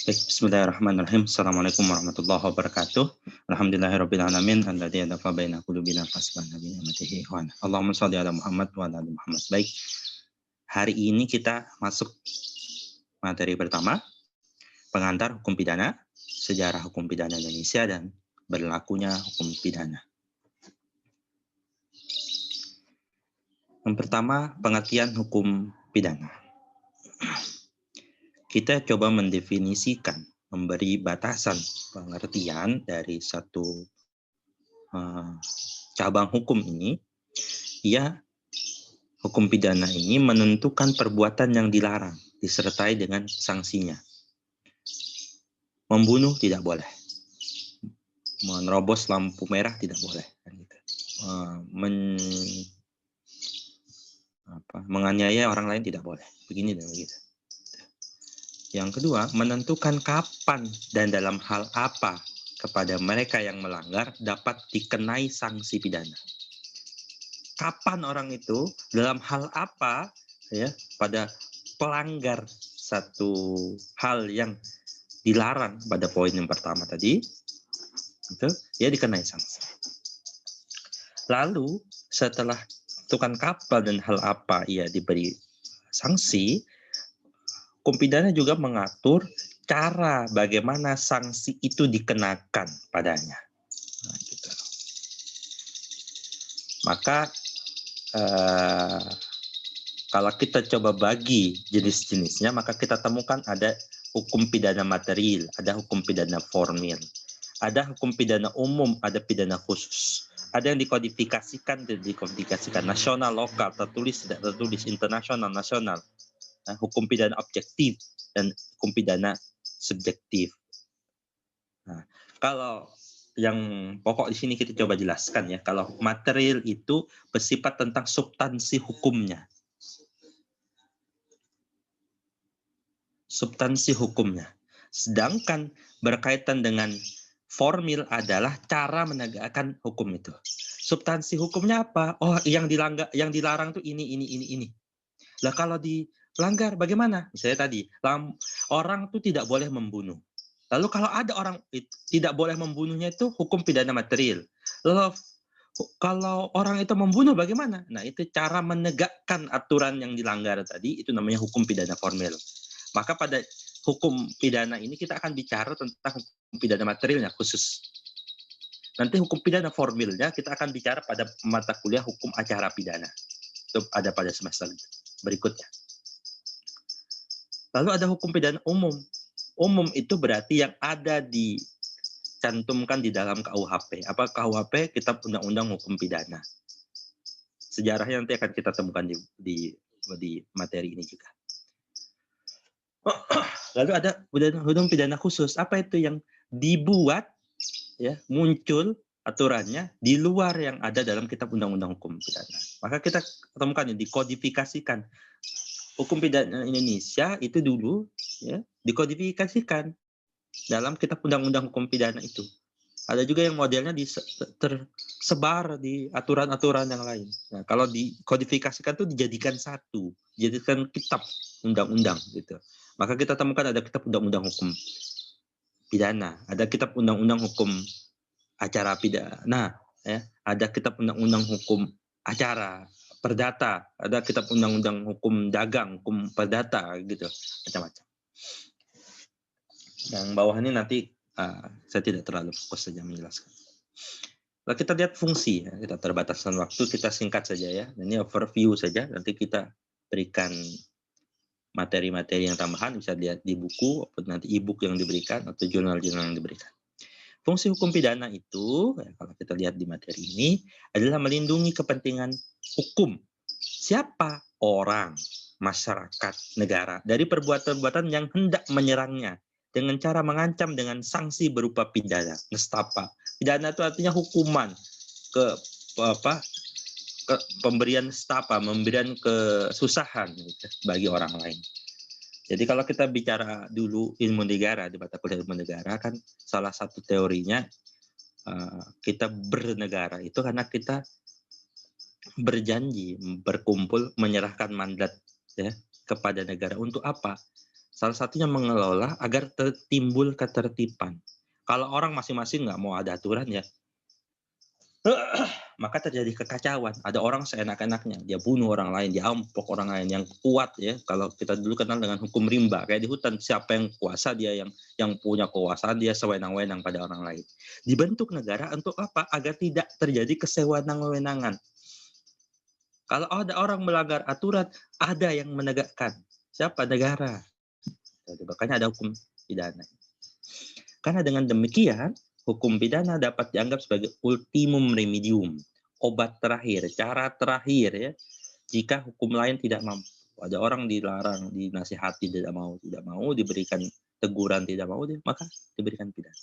Baik, bismillahirrahmanirrahim. Assalamualaikum warahmatullahi wabarakatuh. Alhamdulillahirrabbilalamin. Alladzi adafa baina qulubina fasbahna bi ni'matihi ikhwan. Allahumma shalli ala Muhammad wa ala ali Muhammad. Baik, hari ini kita masuk materi pertama, pengantar hukum pidana, sejarah hukum pidana Indonesia, dan berlakunya hukum pidana. Yang pertama, pengertian hukum pidana. Kita coba mendefinisikan, memberi batasan pengertian dari satu cabang hukum ini. Ya, hukum pidana ini menentukan perbuatan yang dilarang disertai dengan sanksinya. Membunuh tidak boleh, menerobos lampu merah tidak boleh, menganiaya orang lain tidak boleh, begini dan begitu. Yang kedua, menentukan kapan dan dalam hal apa kepada mereka yang melanggar dapat dikenai sanksi pidana. Kapan orang itu, dalam hal apa, ya, pada pelanggar satu hal yang dilarang pada poin yang pertama tadi, itu ya dikenai sanksi. Lalu setelah tentukan kapan dan hal apa ia diberi sanksi, hukum pidana juga mengatur cara bagaimana sanksi itu dikenakan padanya. Nah, gitu. Maka kalau kita coba bagi jenis-jenisnya, maka kita temukan ada hukum pidana material, ada hukum pidana formil, ada hukum pidana umum, ada pidana khusus. Ada yang dikodifikasikan, dan dikodifikasikan nasional, lokal, tertulis, tidak tertulis, internasional, nasional. Nah, hukum pidana objektif dan hukum pidana subjektif. Nah, kalau yang pokok di sini kita coba jelaskan ya. Kalau material itu bersifat tentang substansi hukumnya. Substansi hukumnya. Sedangkan berkaitan dengan formil adalah cara menegakkan hukum itu. Substansi hukumnya apa? Oh, yang dilarang tuh ini. Lah kalau dilanggar bagaimana? Misalnya tadi, orang tuh tidak boleh membunuh. Lalu kalau ada orang tidak boleh membunuhnya itu hukum pidana material. Lalu kalau orang itu membunuh bagaimana? Nah, itu cara menegakkan aturan yang dilanggar tadi, itu namanya hukum pidana formil. Maka pada hukum pidana ini kita akan bicara tentang hukum pidana materialnya khusus. Nanti hukum pidana formilnya kita akan bicara pada mata kuliah hukum acara pidana. Itu ada pada semester berikutnya. Lalu ada hukum pidana umum. Umum itu berarti yang ada dicantumkan di dalam KUHP. Apa KUHP? Kitab Undang-Undang Hukum Pidana. Sejarahnya nanti akan kita temukan di materi ini juga. Lalu ada hukum pidana khusus. Apa itu yang dibuat, ya, muncul aturannya di luar yang ada dalam Kitab Undang-Undang Hukum Pidana. Maka kita temukan dikodifikasikan. Hukum pidana Indonesia itu dulu, ya, dikodifikasikan dalam Kitab Undang-Undang Hukum Pidana itu. Ada juga yang modelnya tersebar di aturan-aturan yang lain. Nah, kalau dikodifikasikan itu dijadikan satu, dijadikan kitab undang-undang gitu. Maka kita temukan ada Kitab Undang-Undang Hukum Pidana, ada Kitab Undang-Undang Hukum Acara Pidana, ya, ada Kitab Undang-Undang Hukum Acara Perdata, ada Kitab Undang-Undang Hukum Dagang, Hukum Perdata, gitu, macam-macam. Yang bawah ini nanti saya tidak terlalu fokus saja menjelaskan. Lalu kita lihat fungsi, ya. Kita terbataskan waktu, kita singkat saja ya. Ini overview saja, nanti kita berikan materi-materi yang tambahan, bisa lihat di buku, atau nanti e-book yang diberikan, atau jurnal-jurnal yang diberikan. Fungsi hukum pidana itu, ya, kalau kita lihat di materi ini, adalah melindungi kepentingan hukum. Siapa? Orang, masyarakat, negara, dari perbuatan-perbuatan yang hendak menyerangnya, dengan cara mengancam dengan sanksi berupa pidana, nestapa. Pidana itu artinya hukuman, ke pemberian nestapa, memberian kesusahan gitu, bagi orang lain. Jadi kalau kita bicara dulu ilmu negara, di mata kuliah ilmu negara kan salah satu teorinya kita bernegara itu karena kita berjanji berkumpul menyerahkan mandat, ya, kepada negara. Untuk apa? Salah satunya mengelola agar timbul ketertiban. Kalau orang masing-masing nggak mau ada aturan ya, maka terjadi kekacauan. Ada orang seenak-enaknya, dia bunuh orang lain, dia ampok orang lain yang kuat ya. Kalau kita dulu kenal dengan hukum rimba, kayak di hutan siapa yang kuasa dia yang punya kekuasaan, dia sewenang-wenang pada orang lain. Dibentuk negara untuk apa? Agar tidak terjadi kesewenang-wenangan. Kalau ada orang melanggar aturan, ada yang menegakkan. Siapa? Negara. Makanya ada hukum pidana. Karena dengan demikian, hukum pidana dapat dianggap sebagai ultimum remedium, obat terakhir, cara terakhir ya. Jika hukum lain tidak mampu, ada orang dilarang, dinasihati tidak mau, diberikan teguran tidak mau, maka diberikan pidana.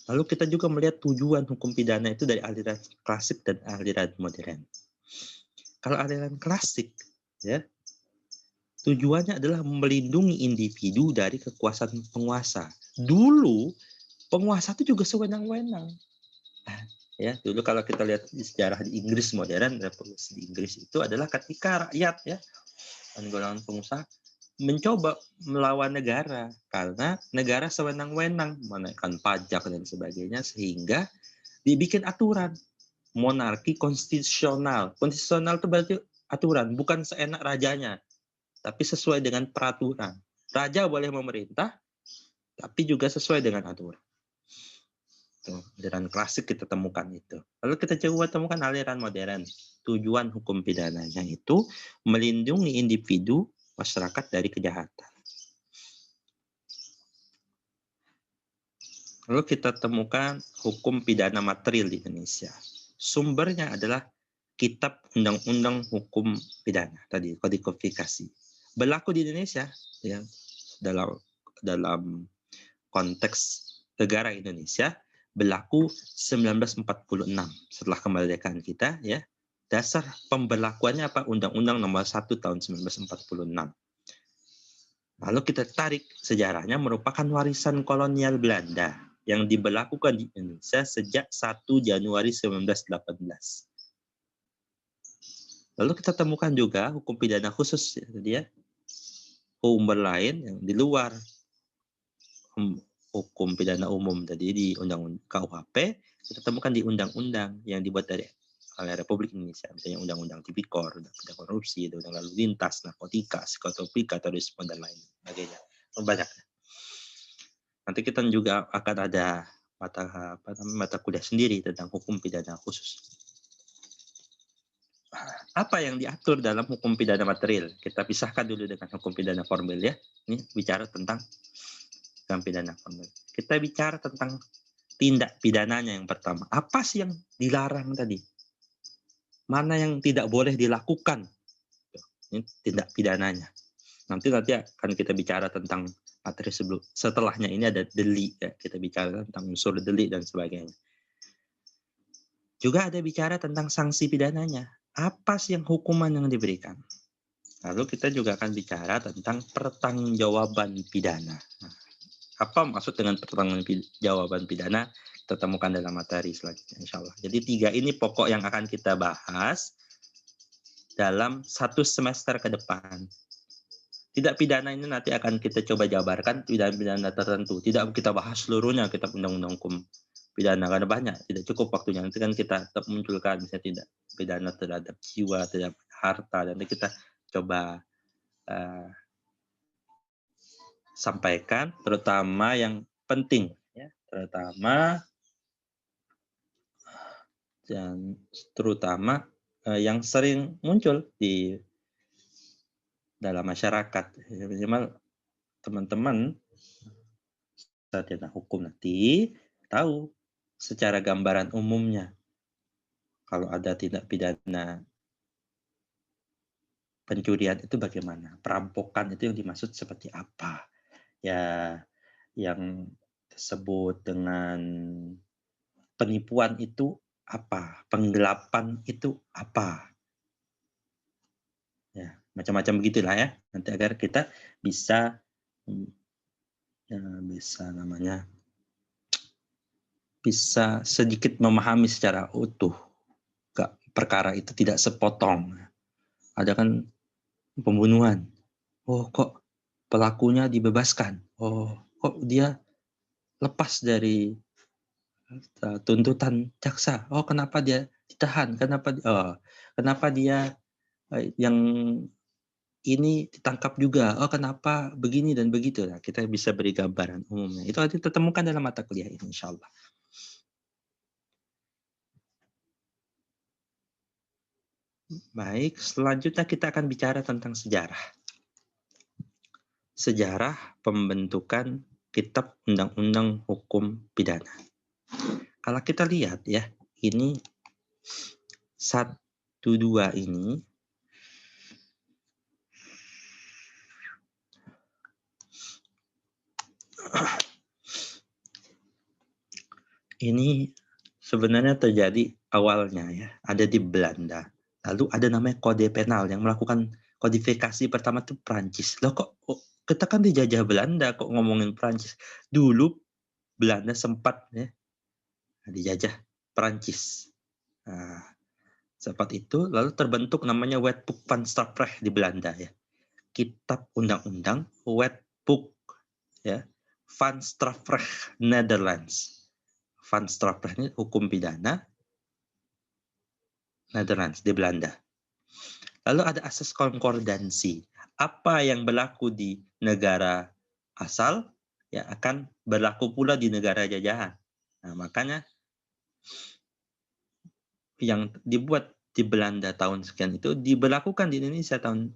Lalu kita juga melihat tujuan hukum pidana itu dari aliran klasik dan aliran modern. Kalau aliran klasik, ya, tujuannya adalah melindungi individu dari kekuasaan penguasa. Dulu penguasa itu juga sewenang-wenang. Ya, dulu kalau kita lihat di sejarah di Inggris modern, revolusi di Inggris itu adalah ketika rakyat ya dan golongan pengusaha mencoba melawan negara karena negara sewenang-wenang menaikkan pajak dan sebagainya sehingga dibikin aturan monarki konstitusional. Konstitusional itu berarti aturan, bukan seenak rajanya, tapi sesuai dengan peraturan. Raja boleh memerintah, tapi juga sesuai dengan aturan. Tuh, aliran klasik kita temukan itu. Lalu kita coba temukan aliran modern. Tujuan hukum pidananya itu melindungi individu masyarakat dari kejahatan. Lalu kita temukan hukum pidana material di Indonesia. Sumbernya adalah Kitab Undang-Undang Hukum Pidana tadi, kodifikasi. Berlaku di Indonesia ya dalam konteks negara Indonesia berlaku 1946 setelah kemerdekaan kita ya. Dasar pemberlakuannya apa? Undang-Undang Nomor 1 tahun 1946. Lalu kita tarik sejarahnya merupakan warisan kolonial Belanda yang diberlakukan di Indonesia sejak 1 Januari 1918. Lalu kita temukan juga hukum pidana khusus ya, hukum lain yang di luar hukum pidana umum tadi di Undang-Undang KUHP, kita temukan di undang-undang yang dibuat oleh Republik Indonesia, misalnya Undang-Undang Tipikor, Undang-Undang Korupsi, Undang-Undang Lalu Lintas, Narkotika, Psikotropika, Terorisme, dan lain sebagainya. Banyak. Nanti kita juga akan ada mata kuliah sendiri tentang hukum pidana khusus. Apa yang diatur dalam hukum pidana material? Kita pisahkan dulu dengan hukum pidana formil ya. Ini bicara tentang hukum pidana formil. Kita bicara tentang tindak pidananya yang pertama. Apa sih yang dilarang tadi? Mana yang tidak boleh dilakukan? Ini tindak pidananya. Nanti akan kita bicara tentang materi sebelum. Setelahnya ini ada delik ya. Kita bicara tentang unsur delik dan sebagainya. Juga ada bicara tentang sanksi pidananya. Apa sih yang hukuman yang diberikan? Lalu kita juga akan bicara tentang pertanggungjawaban pidana. Nah, apa maksud dengan pertanggungjawaban pidana? Kita temukan dalam materi selanjutnya, insya Allah. Jadi 3 ini pokok yang akan kita bahas dalam 1 semester ke depan. Tidak pidana ini nanti akan kita coba jabarkan pidana-pidana tertentu. Tidak kita bahas seluruhnya kitab undang-undang hukum pidana karena banyak, tidak cukup waktunya. Nanti kan kita tetap munculkan misalnya tidak pidana terhadap jiwa, terhadap harta. Nanti kita coba sampaikan, terutama yang penting, ya, terutama yang sering muncul di dalam masyarakat. Minimal teman-teman sarjana hukum nanti tahu secara gambaran umumnya kalau ada tindak pidana pencurian itu bagaimana, perampokan itu yang dimaksud seperti apa, ya yang disebut dengan penipuan itu apa, penggelapan itu apa, ya macam-macam begitulah ya. Nanti agar kita bisa bisa sedikit memahami secara utuh perkara itu tidak sepotong. Ada kan pembunuhan. Oh, kok pelakunya dibebaskan? Oh, kok dia lepas dari tuntutan jaksa? Oh, kenapa dia ditahan? Kenapa dia yang ini ditangkap juga? Oh, kenapa begini dan begitu? Nah, kita bisa beri gambaran umumnya. Itu kita temukan dalam mata kuliah ini, insya Allah. Baik, selanjutnya kita akan bicara tentang sejarah. Sejarah pembentukan Kitab Undang-Undang Hukum Pidana. Kalau kita lihat ya, ini 1-2 ini sebenarnya terjadi awalnya ya, ada di Belanda. Lalu ada namanya kode penal yang melakukan kodifikasi pertama itu Prancis. Loh kok kita kan dijajah Belanda kok ngomongin Prancis. Dulu Belanda sempat ya dijajah Prancis. Nah, sempat itu lalu terbentuk namanya Wetboek van Strafrecht di Belanda ya. Kitab Undang-Undang Wetboek ya van Strafrecht Netherlands. Van Strafrecht ini hukum pidana Netherlands di Belanda. Lalu ada asas konkordansi. Apa yang berlaku di negara asal ya akan berlaku pula di negara jajahan. Nah, makanya yang dibuat di Belanda tahun sekian itu diberlakukan di Indonesia tahun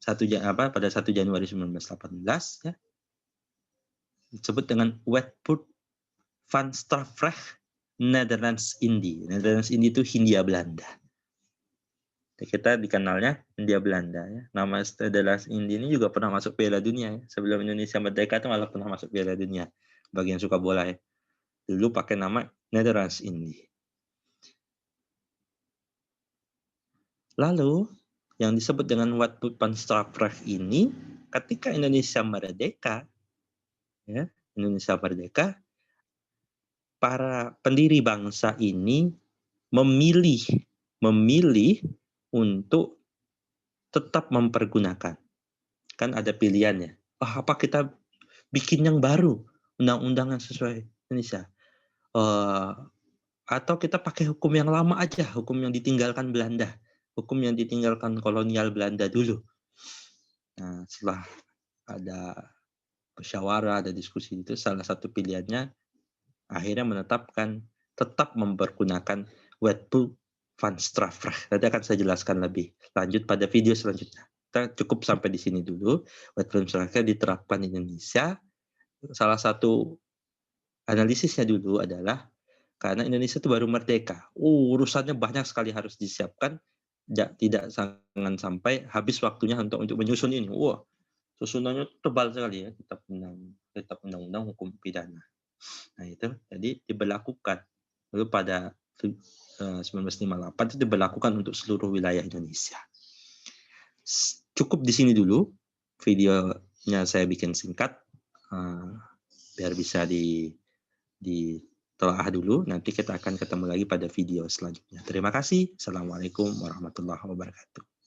pada 1 Januari 1918 ya. Disebut dengan Wetboek van Strafrecht Netherlands-Indië. Netherlands-Indië itu Hindia Belanda. Kita dikenalnya Hindia Belanda ya. Nama Netherlands-Indië ini juga pernah masuk Piala Dunia ya. Sebelum Indonesia merdeka itu malah pernah masuk Piala Dunia. Bagi yang suka bola ya. Dulu pakai nama Netherlands-Indië. Lalu yang disebut dengan Wetboek van Strafrecht ini ketika Indonesia merdeka ya, para pendiri bangsa ini memilih untuk tetap mempergunakan. Kan ada pilihannya. Apa kita bikin yang baru, undang-undang yang sesuai Indonesia? Atau kita pakai hukum yang lama aja, hukum yang ditinggalkan Belanda, hukum yang ditinggalkan kolonial Belanda dulu. Nah, setelah ada musyawarah, ada diskusi itu, salah satu pilihannya akhirnya menetapkan tetap mempergunakan Wetboek van Strafrecht. Nanti akan saya jelaskan lebih lanjut pada video selanjutnya. Kita cukup sampai di sini dulu. Wetboek van Strafrecht diterapkan di Indonesia. Salah satu analisisnya dulu adalah karena Indonesia itu baru merdeka. Urusannya banyak sekali harus disiapkan. Tidak jangan sampai habis waktunya untuk menyusun ini. Wah, susunannya tebal sekali ya, kitab undang-undang hukum pidana. Nah itu jadi diberlakukan. Lalu pada 1958 itu diberlakukan untuk seluruh wilayah Indonesia. Cukup di sini dulu. Videonya saya bikin singkat biar bisa ditelaah dulu. Nanti kita akan ketemu lagi pada video selanjutnya. Terima kasih. Assalamualaikum warahmatullahi wabarakatuh.